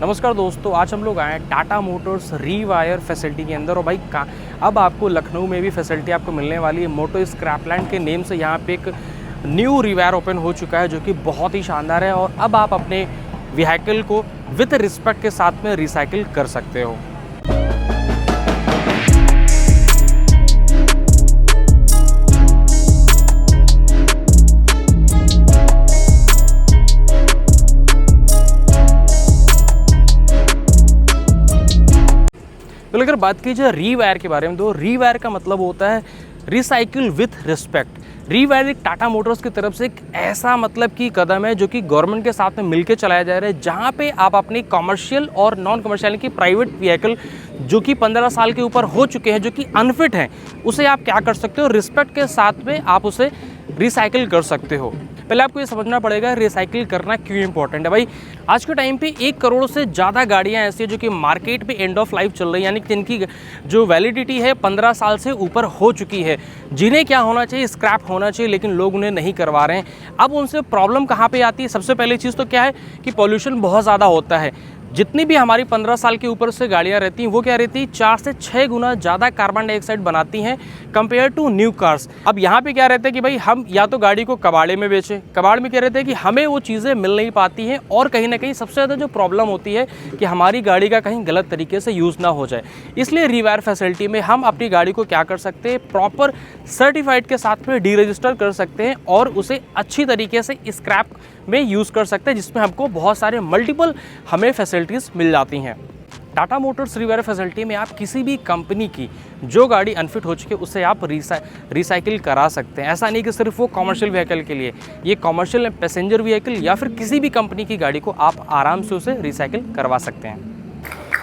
नमस्कार दोस्तों, आज हम लोग आए हैं टाटा मोटर्स रीवायर फैसिलिटी के अंदर। और भाई अब आपको लखनऊ में भी फैसिलिटी आपको मिलने वाली है। मोटो स्क्रैपलैंड के नेम से यहाँ पे एक न्यू रीवायर ओपन हो चुका है जो कि बहुत ही शानदार है। और अब आप अपने व्हीकल को विद रिस्पेक्ट के साथ में रिसाइकिल कर सकते हो। तो अगर बात की जाए रीवायर के बारे में, तो रीवायर का मतलब होता है रिसाइकिल विथ रिस्पेक्ट। रीवायर एक टाटा मोटर्स की तरफ से एक ऐसा मतलब की कदम है जो कि गवर्नमेंट के साथ में मिलकर चलाया जा रहा है, जहां पे आप अपनी कमर्शियल और नॉन कमर्शियल की प्राइवेट व्हीकल जो कि 15 साल के ऊपर हो चुके हैं, जो कि अनफिट हैं, उसे आप क्या कर सकते हो, रिस्पेक्ट के साथ में आप उसे रिसाइकिल कर सकते हो। पहले आपको ये समझना पड़ेगा रिसाइकिल करना क्यों इंपॉर्टेंट है। भाई आज के टाइम पे 1 करोड़ से ज़्यादा गाड़ियाँ ऐसी हैं जो कि मार्केट पे एंड ऑफ लाइफ चल रही है, यानी कि जिनकी जो वैलिडिटी है 15 साल से ऊपर हो चुकी है, जिन्हें क्या होना चाहिए, स्क्रैप होना चाहिए, लेकिन लोग उन्हें नहीं करवा रहे हैं। अब उनसे प्रॉब्लम कहाँ पे आती है? सबसे पहली चीज़ तो क्या है कि पॉल्यूशन बहुत ज़्यादा होता है। जितनी भी हमारी 15 साल के ऊपर से गाड़ियाँ रहती हैं वो क्या रहती है, 4 से 6 गुना ज़्यादा कार्बन डाइऑक्साइड बनाती हैं कंपेयर टू न्यू कार्स। अब यहाँ पे क्या रहता है कि भाई हम या तो गाड़ी को कबाड़े में बेचें, कबाड़ में क्या रहता है कि हमें वो चीज़ें मिल नहीं पाती हैं, और कहीं ना कहीं सबसे ज़्यादा जो प्रॉब्लम होती है कि हमारी गाड़ी का कहीं गलत तरीके से यूज़ ना हो जाए। इसलिए रीवायर फैसिलिटी में हम अपनी गाड़ी को क्या कर सकते हैं, प्रॉपर सर्टिफाइड के साथ में डीरजिस्टर कर सकते हैं और उसे अच्छी तरीके से स्क्रैप में यूज़ कर सकते हैं, जिसमें हमको बहुत सारे मल्टीपल हमें फैसिलिटीज़ मिल जाती हैं। टाटा मोटर्स रीवायर फैसिलिटी में आप किसी भी कंपनी की जो गाड़ी अनफिट हो चुकी है उसे आप रिसाइकिल करा सकते हैं। ऐसा नहीं कि सिर्फ वो कमर्शियल व्हीकल के लिए, ये कमर्शियल पैसेंजर व्हीकल या फिर किसी भी कंपनी की गाड़ी को आप आराम से उसे रिसाइकिल करवा सकते हैं।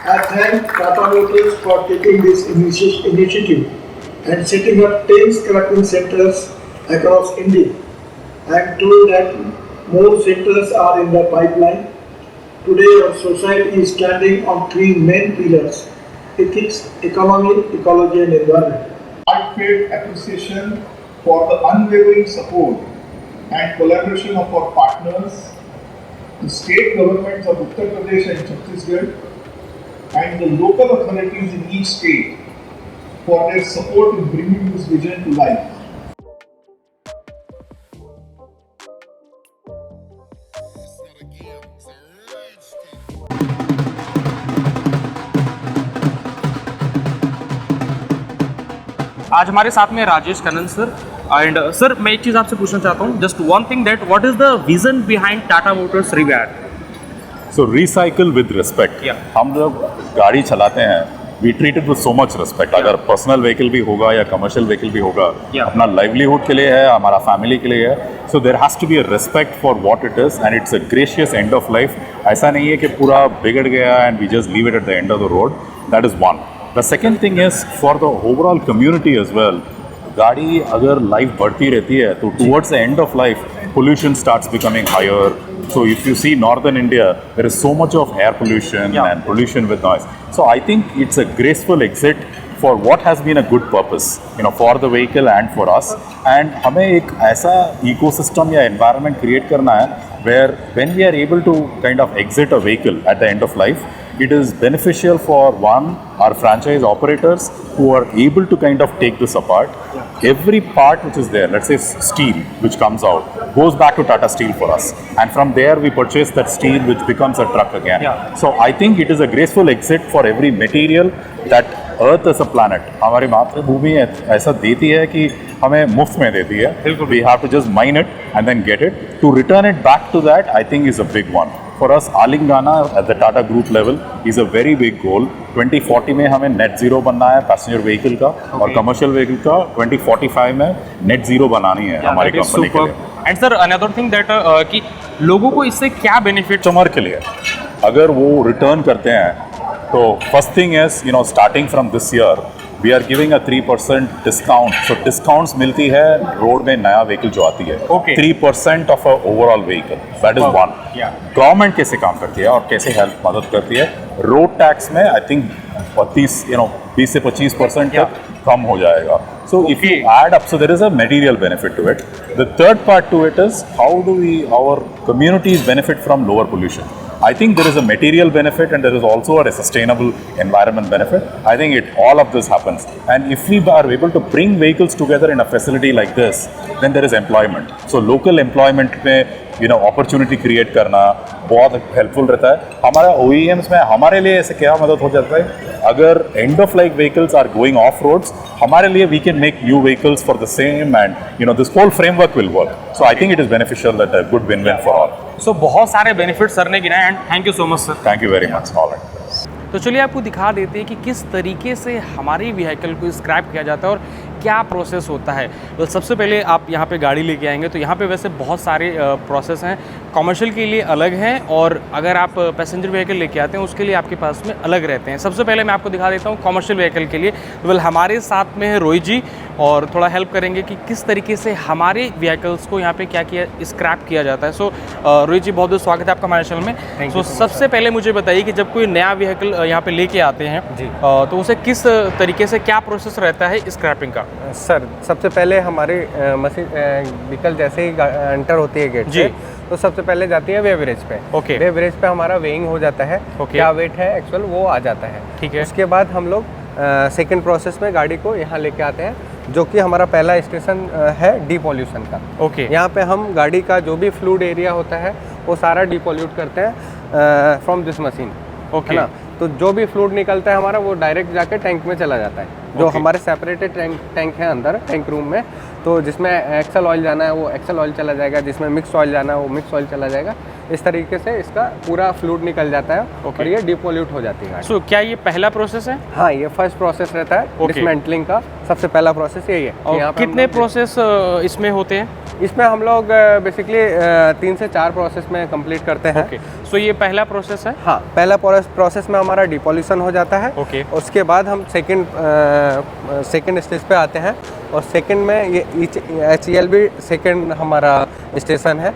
I thank Tata Motors for taking this initiative and setting up 10 scrapping centers across India. I am told that more centers are in the pipeline. Today our society is standing on 3 main pillars: ethics, economy, ecology and environment. Heartfelt appreciation for the unwavering support and collaboration of our partners, the state governments of Uttar Pradesh and Chhattisgarh, and the local authorities in each state for their support in bringing this vision to life. आज हमारे साथ में Rajesh Kannan sir. And sir, मैं एक चीज़ आपसे पूछना चाहता हूँ, just one thing, that what is the vision behind Tata Motors Re.Wire? So recycle with respect. हम लोग गाड़ी चलाते हैं, we treat it with so much respect. अगर पर्सनल व्हीकल भी होगा या कमर्शियल व्हीकल भी होगा, अपना लाइवलीहुड के लिए है, हमारा फैमिली के लिए है, so there has to be a respect for what it is and it's a gracious end of life. ऐसा नहीं है कि पूरा बिगड़ गया and we just leave it at the end of the road. That is one. The second thing is for the overall community as well. गाड़ी अगर life बढ़ती रहती है तो towards the end of life pollution starts becoming higher. So if you see northern India, there is so much of air pollution and pollution with noise. So I think it's a graceful exit for what has been a good purpose, for the vehicle and for us. And हमें एक ऐसा ecosystem या environment create करना है where when we are able to kind of exit a vehicle at the end of life, it is beneficial for our franchise operators who are able to kind of take this apart. Every part which is there, let's say steel which comes out, goes back to Tata Steel for us, and from there we purchase that steel which becomes a truck again. So I think it is a graceful exit for every material that Earth as a planet, हमारी मातृभूमि ऐसा देती है कि हमें मुफ्त में देती है. We have to just mine it and then get it. To return it back to that, I think is a big one. For us, Alingana at the Tata Group level is a very big goal. 2040 में हमें net zero बनना है passenger vehicle का, और commercial vehicle का 2045 में net zero बनानी है हमारी कंपनी के लिए. And sir, another thing that कि लोगों को इससे क्या बेनिफिट? कस्टमर के लिए अगर वो रिटर्न करते हैं तो first thing is starting from this year we are giving a 3% discount. So discounts मिलती है रोड में नया व्हीकल जो आती है. 3% of a overall vehicle. That is one. Government कैसे काम करती है और कैसे हेल्प मदद करती है? रोड टैक्स में आई थिंक 20 से 25% तक कम हो जाएगा. So if you add up, so there is a material benefit to it. The third part to it is how do our communities benefit from lower pollution? I think there is a material benefit and there is also a sustainable environment benefit. I think all of this happens. And if we are able to bring vehicles together in a facility like this, then there is employment. So local employment में opportunity create करना बहुत helpful रहता है. हमारा OEMs में हमारे लिए ऐसे क्या मदद हो जाता है, अगर end of life vehicles are going off roads, हमारे लिए we can make new vehicles for the same and this whole framework will work. So I think it is beneficial that a good win win for all. So बहुत सारे benefits sir ने गिनाए and thank you so much sir. Thank you very much. All right. तो चलिए आपको दिखा देते हैं कि किस तरीके से हमारी व्हीकल को स्क्रैप किया जाता है और क्या प्रोसेस होता है. तो सबसे पहले आप यहाँ पे गाड़ी लेके आएंगे तो यहाँ पे वैसे बहुत सारे प्रोसेस हैं. कमर्शियल के लिए अलग हैं और अगर आप पैसेंजर व्हीकल लेके आते हैं उसके लिए आपके पास में अलग रहते हैं. सबसे पहले मैं आपको दिखा देता हूँ कमर्शियल व्हीकल के लिए. तो हमारे साथ में है रोहित जी और थोड़ा हेल्प करेंगे कि किस तरीके से हमारे व्हीकल्स को यहाँ पे क्या किया स्क्रैप किया जाता है. सो रोहित जी बहुत बहुत स्वागत है आपका हमारे चैनल में. तो सबसे पहले मुझे बताइए कि जब कोई नया व्हीकल यहाँ पे लेके आते हैं जी तो उसे किस तरीके से क्या प्रोसेस रहता है स्क्रैपिंग का. सर सबसे पहले हमारी मशीन व्हीकल जैसे ही एंटर होती है गेट जी. से, तो सबसे पहले जाती है वेवरेज पे. ओके. वेवरेज पे हमारा वेइंग हो जाता है. ओके. क्या वेट है एक्चुअल वो आ जाता है. ठीक है. उसके बाद हम लोग सेकंड प्रोसेस में गाड़ी को यहाँ लेके आते हैं, जो कि हमारा पहला स्टेशन है डिपॉल्यूशन का. ओके. यहाँ पे हम गाड़ी का जो भी फ्लूइड एरिया होता है वो सारा डिपॉल्यूट करते हैं फ्रॉम दिस मशीन. ओके. है ना. तो जो भी फ्लूइड निकलता है हमारा वो डायरेक्ट जाके टैंक में चला जाता है. जो ओके. हमारे सेपरेटेड टैंक है अंदर टैंक रूम में, तो जिसमें एक्सल ऑयल जाना है वो एक्सल ऑयल चला जाएगा, जिसमें मिक्स ऑयल जाना है वो मिक्स ऑयल चला जाएगा. इस तरीके से इसका पूरा फ्लूइड निकल जाता है. ओके. और ये डिपोल्यूट हो जाती है गाड़ी. सो क्या ये पहला प्रोसेस है? हाँ, ये फर्स्ट प्रोसेस रहता है ओके. डिसमेंटलिंग का. सबसे पहला प्रोसेस यही है कि और यहाँ पे कितने प्रोसेस इसमें होते हैं? इसमें हम लोग बेसिकली 3 से 4 प्रोसेस में कंप्लीट करते हैं. ओके. सो ये पहला प्रोसेस है? हाँ, पहला प्रोसेस में हमारा डिपॉल्यूशन हो जाता है. ओके. उसके बाद हम सेकंड स्टेज पे आते हैं और सेकंड में ये HEL भी सेकंड हमारा स्टेशन है.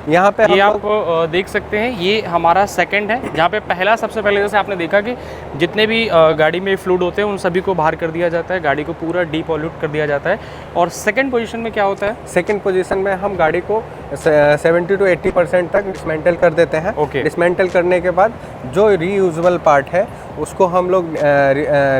यहाँ पे ये हम आप देख सकते हैं ये हमारा सेकंड है, जहाँ पे पहला सबसे पहले जैसे आपने देखा कि जितने भी गाड़ी में फ्लूइड होते हैं उन सभी को बाहर कर दिया जाता है, गाड़ी को पूरा डीपॉल्यूट कर दिया जाता है. और सेकंड पोजीशन में क्या होता है? सेकंड पोजीशन में हम गाड़ी को 70 to 80% तक डिसमेंटल कर देते हैं. ओके. डिसमेंटल करने के बाद जो रीयूजेबल पार्ट है उसको हम लोग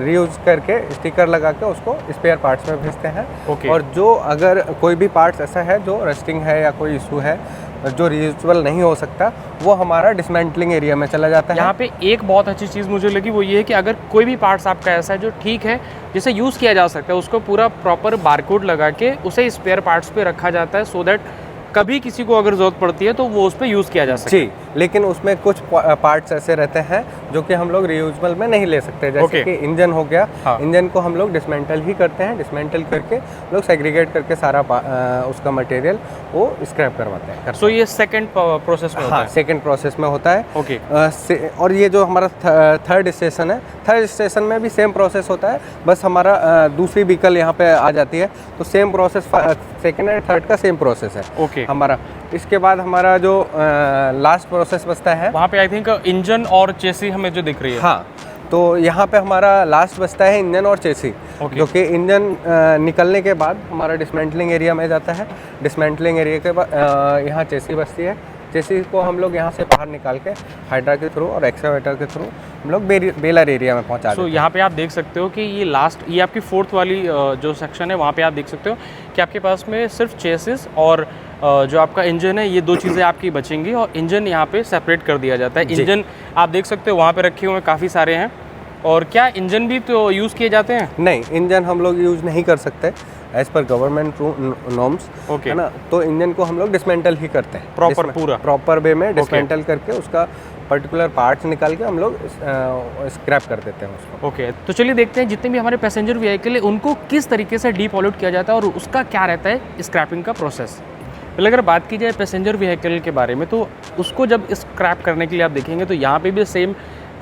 रीयूज करके स्टिकर लगा के उसको स्पेयर पार्ट्स में भेजते हैं. ओके. और जो अगर कोई भी पार्ट्स ऐसा है जो रस्टिंग है या कोई इशू है जो रीयूजेबल नहीं हो सकता, वो हमारा डिसमेंटलिंग एरिया में चला जाता है. यहाँ पे एक बहुत अच्छी चीज़ मुझे लगी वो ये है कि अगर कोई भी पार्ट्स आपका ऐसा है जो ठीक है जिसे यूज़ किया जा सकता है उसको पूरा प्रॉपर बारकोड लगा के उसे स्पेयर पार्ट्स पे रखा जाता है, सो दैट कभी किसी को अगर ज़रूरत पड़ती है तो वो उस पर यूज़ किया जा सकता है. जी, लेकिन उसमें कुछ पार्ट्स ऐसे रहते हैं जो कि हम लोग रीयूजेबल में नहीं ले सकते. जैसे ओके. कि इंजन हो गया. हाँ. इंजन को हम लोग डिसमेंटल ही करते हैं. डिसमेंटल करके लोग सेग्रीगेट करके सारा उसका मटेरियल वो स्क्रैप करवाते हैं. सो ये सेकंड प्रोसेस में होता हाँ, है. सेकंड प्रोसेस में होता है. ओके. और ये जो हमारा थर्ड स्टेशन है, थर्ड स्टेशन में भी सेम प्रोसेस होता है, बस हमारा दूसरी व्हीकल यहाँ पे आ जाती है. तो same process second and third का सेम प्रोसेस है. ओके. हमारा इसके बाद हमारा जो लास्ट प्रोसेस बचता है वहाँ पे आई थिंक इंजन और चेसी हमें जो दिख रही है. हाँ, तो यहाँ पे हमारा लास्ट बचता है इंजन और चेसी. ओके. जो कि इंजन निकलने के बाद हमारा डिसमेंटलिंग एरिया में जाता है. डिसमेंटलिंग एरिया के बाद यहाँ चेसी बचती है. चेसी को हम लोग यहाँ से बाहर निकाल के हाइड्रा के थ्रू और एक्सकावेटर के थ्रू हम लोग बेलर एरिया में पहुँचा देते हैं. यहाँ पे आप देख सकते हो कि ये आपकी फोर्थ वाली जो सेक्शन है वहाँ पे आप देख सकते हो कि आपके पास में सिर्फ चेसिस और जो आपका इंजन है ये दो चीज़ें आपकी बचेंगी और इंजन यहाँ पे सेपरेट कर दिया जाता है. इंजन आप देख सकते हो वहाँ पे रखे हुए काफ़ी सारे हैं. और क्या इंजन भी तो यूज़ किए जाते हैं? नहीं, इंजन हम लोग यूज़ नहीं कर सकते as per government norms. Okay. है ना. तो इंजन को हम लोग डिसमेंटल ही करते हैं प्रॉपर वे में डिसमेंटल करके उसका पर्टिकुलर पार्ट्स निकाल के हम लोग स्क्रैप कर देते हैं उसको. ओके. तो चलिए देखते हैं जितने भी हमारे पैसेंजर व्हीकल है उनको किस तरीके से डीपॉल्यूट किया जाता है और उसका क्या रहता है स्क्रैपिंग का प्रोसेस. पहले अगर बात की जाए पैसेंजर व्हीकल के बारे में तो उसको जब स्क्रैप करने के लिए आप देखेंगे तो यहाँ पे भी सेम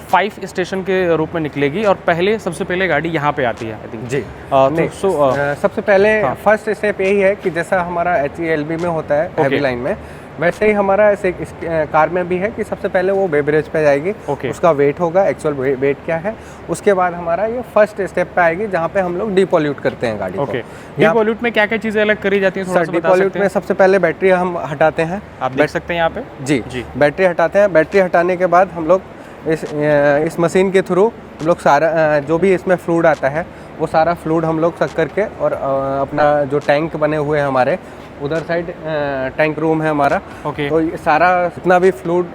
5 स्टेशन के रूप में निकलेगी और सबसे पहले गाड़ी यहाँ पे आती है आई थिंक। जी तो सबसे पहले हाँ। फर्स्ट स्टेप यही है कि जैसा हमारा HELB में होता है हैवी लाइन में, वैसे ही हमारा इस कार में भी है कि सबसे पहले वो बेवरेज पे जाएगी, उसका वेट होगा, एक्चुअल वेट क्या है, उसके बाद हमारा ये फर्स्ट स्टेप पे आएगी जहाँ पे हम लोग डिपॉल्यूट करते हैं गाड़ी को। डिपॉल्यूट में क्या क्या चीज़ें अलग करी जाती हैं, थोड़ा सा बता सकते हैं? डिपॉल्यूट में सबसे पहले बैटरी हम हटाते हैं, आप देख सकते हैं यहाँ पे। जी बैटरी हटाते हैं। बैटरी हटाने के बाद हम लोग इस मशीन के थ्रू हम लोग सारा जो भी इसमें फ्लूइड आता है वो सारा फ्लूइड हम लोग सक करके और अपना जो टैंक बने हुए हैं हमारे उधर साइड टैंक रूम है हमारा, तो ये सारा जितना भी फ्लूइड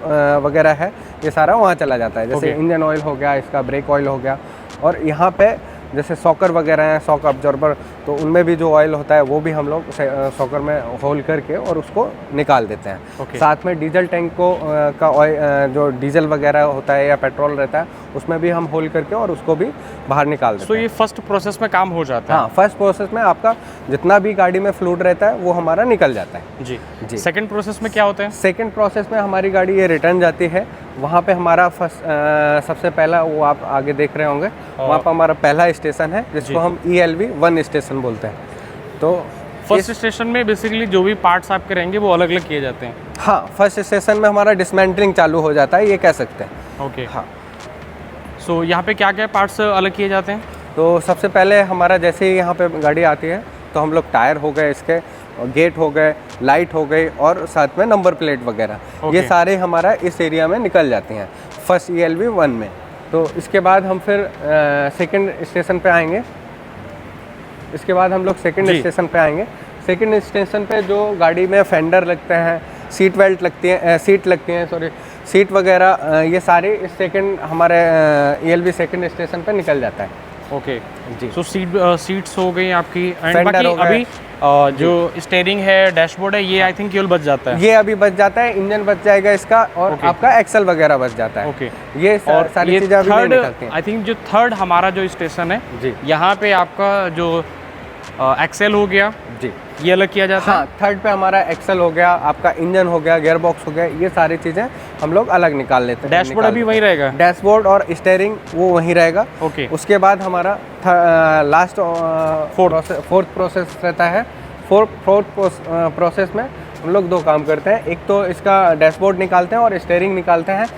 वगैरह है ये सारा वहाँ चला जाता है। जैसे इंजन ऑयल हो गया, इसका ब्रेक ऑयल हो गया, और यहाँ पे जैसे सॉकर वगैरह हैं, शॉक अब्जॉर्बर, तो उनमें भी जो ऑयल होता है वो भी हम लोग सॉकर में होल करके और उसको निकाल देते हैं। साथ में डीजल टैंक को का ऑयल जो डीजल वगैरह होता है या पेट्रोल रहता है उसमें भी हम होल करके और उसको भी बाहर निकाल देते हैं। तो ये फर्स्ट प्रोसेस में काम हो जाता है? हाँ, फर्स्ट प्रोसेस में आपका जितना भी गाड़ी में फ्लूइड रहता है वो हमारा निकल जाता है। जी। सेकंड प्रोसेस में क्या होता है? सेकंड प्रोसेस में हमारी गाड़ी ये रिटर्न जाती है, वहाँ पे हमारा सबसे पहला वो आप आगे देख रहे होंगे, वहाँ पर हमारा पहला स्टेशन है जिसको हम ELV 1 स्टेशन बोलते हैं। तो फर्स्ट स्टेशन में बेसिकली जो भी पार्ट्स आपके रहेंगे वो अलग अलग किए जाते हैं? हाँ, फर्स्ट स्टेशन में हमारा डिसमेंटलिंग चालू हो जाता है, ये कह सकते हैं। ओके हाँ। सो यहाँ पे क्या क्या पार्ट्स अलग किए जाते हैं? तो सबसे पहले हमारा जैसे ही यहाँ पे गाड़ी आती है तो हम लोग टायर हो गए इसके, गेट हो गए, लाइट हो गई और साथ में नंबर प्लेट वगैरह, ये सारे हमारा इस एरिया में निकल जाते हैं फर्स्ट ELV 1 में। तो इसके बाद हम फिर सेकंड स्टेशन पे आएंगे। इसके बाद हम लोग सेकंड स्टेशन पे आएंगे। सेकंड स्टेशन पे जो गाड़ी में फेंडर लगते हैं, सीट बेल्ट लगती हैं, सीट वगैरह, ये सारे इस सेकंड हमारे ELV सेकंड स्टेशन पे निकल जाता है। ओके जी। सो सीट्स हो गई आपकी, एंड बाकी अभी जो स्टीयरिंग है, डैशबोर्ड है, ये आई थिंक केवल बच जाता है। ये अभी बच जाता है, इंजन बच जाएगा इसका, और आपका एक्सल वगैरह बच जाता है। ये सारी चीजें अभी नहीं निकलती हैं। आई थिंक जो थर्ड हमारा जो स्टेशन है जी, यहाँ पे आपका जो एक्सेल हो गया जी, ये अलग किया जाता है। हाँ, थर्ड पे हमारा एक्सेल हो गया, आपका इंजन हो गया, गियर बॉक्स हो गया, ये सारी चीजें हम लोग अलग निकाल लेते हैं। डैशबोर्ड अभी वही रहेगा? डैशबोर्ड और स्टीयरिंग वो वहीं रहेगा। ओके। उसके बाद हमारा लास्ट फोर्थ प्रोसेस रहता है। फोर्थ प्रोसेस में हम लोग 2 काम करते हैं, एक तो इसका डैशबोर्ड निकालते हैं और स्टीयरिंग निकालते हैं।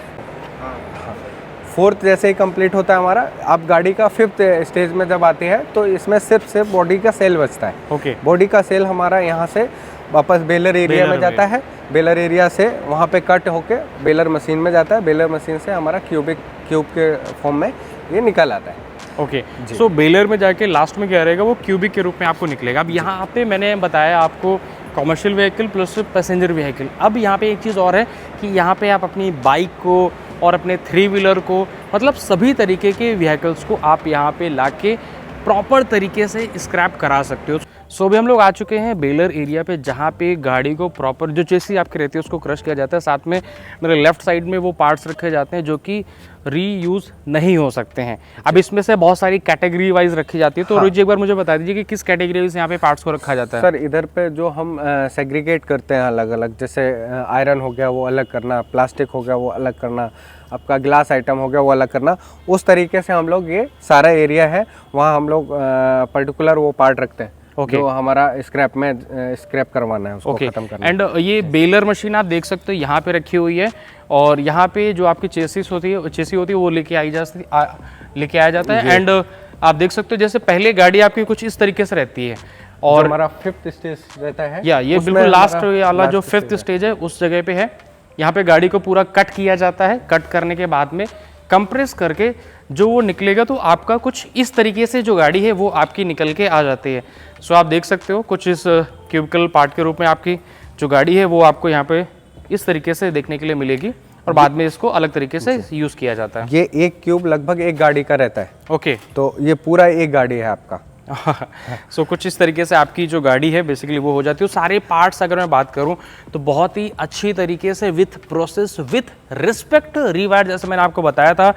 फोर्थ जैसे ही कंप्लीट होता है हमारा, अब गाड़ी का 5th स्टेज में जब आती है तो इसमें सिर्फ बॉडी का सेल बचता है। ओके। बॉडी का सेल हमारा यहाँ से वापस बेलर एरिया में जाता है, बेलर एरिया से वहाँ पे कट होके बेलर मशीन में जाता है, बेलर मशीन से हमारा क्यूब के फॉर्म में ये निकल आता है। ओके। सो बेलर में जाके लास्ट में क्या रहेगा, वो क्यूबिक के रूप में आपको निकलेगा। अब यहाँ पे मैंने बताया आपको commercial vehicle plus passenger vehicle. अब यहाँ पे एक चीज़ और है कि यहाँ पे आप अपनी बाइक को और अपने 3 व्हीलर को, मतलब सभी तरीके के व्हीकल्स को आप यहाँ पे लाके प्रॉपर तरीके से स्क्रैप करा सकते हो। सो अभी हम लोग आ चुके हैं बेलर एरिया पे, जहाँ पे गाड़ी को प्रॉपर जो चेसी आपकी रहती है उसको क्रश किया जाता है। साथ में मेरे लेफ्ट साइड में वो पार्ट्स रखे जाते हैं जो कि रीयूज़ नहीं हो सकते हैं। अब इसमें से बहुत सारी कैटेगरी वाइज रखी जाती है, तो रोजी एक बार मुझे बता दीजिए कि किस कैटेगरी से यहाँ पे पार्ट्स को रखा जाता है? सर, इधर पे जो हम सेग्रीगेट करते हैं अलग अलग, जैसे आयरन हो गया वो अलग करना, प्लास्टिक हो गया वो अलग करना, आपका ग्लास आइटम हो गया वो अलग करना, उस तरीके से हम लोग ये सारा एरिया है वहाँ हम लोग पर्टिकुलर वो पार्ट रखते हैं। जो हमारा स्क्रैप करवाना है उसको खत्म करना। एंड ये बेलर मशीन आप देख सकते हो यहाँ पे रखी हुई है, और यहाँ पे जो आपकी चेसी होती है वो लेके आया जाता है। एंड आप देख सकते हो जैसे पहले गाड़ी आपकी कुछ इस तरीके से रहती है, और हमारा 5th स्टेज रहता है, या ये बिल्कुल लास्ट वाला जो 5th स्टेज है उस जगह पे है। यहाँ पे गाड़ी को पूरा कट किया जाता है, कट करने के बाद में कंप्रेस करके जो वो निकलेगा, तो आपका कुछ इस तरीके से जो गाड़ी है वो आपकी निकल के आ जाती है। सो आप देख सकते हो कुछ इस क्यूबिकल पार्ट के रूप में आपकी जो गाड़ी है वो आपको यहाँ पे इस तरीके से देखने के लिए मिलेगी, और बाद में इसको अलग तरीके से यूज़ किया जाता है। ये एक क्यूब लगभग एक गाड़ी का रहता है। ओके। तो ये पूरा एक गाड़ी है आपका। सो कुछ इस तरीके से आपकी जो गाड़ी है बेसिकली वो हो जाती है। सारे पार्ट्स अगर मैं बात करूं तो बहुत ही अच्छी तरीके से विथ प्रोसेस विथ रिस्पेक्ट रीवायर, जैसे मैंने आपको बताया था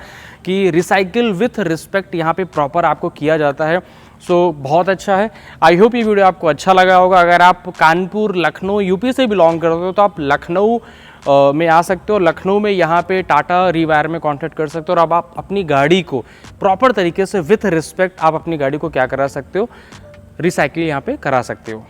कि रिसाइकिल विथ रिस्पेक्ट यहाँ पे प्रॉपर आपको किया जाता है। सो बहुत अच्छा है। आई होप ये वीडियो आपको अच्छा लगा होगा। अगर आप कानपुर, लखनऊ, यूपी से बिलोंग करते हो तो आप लखनऊ में आ सकते हो। लखनऊ में यहाँ पे टाटा रीवायर में कॉन्टैक्ट कर सकते हो और अब आप अपनी गाड़ी को प्रॉपर तरीके से विथ रिस्पेक्ट आप अपनी गाड़ी को क्या करा सकते हो, रिसाइकिल यहाँ पे करा सकते हो।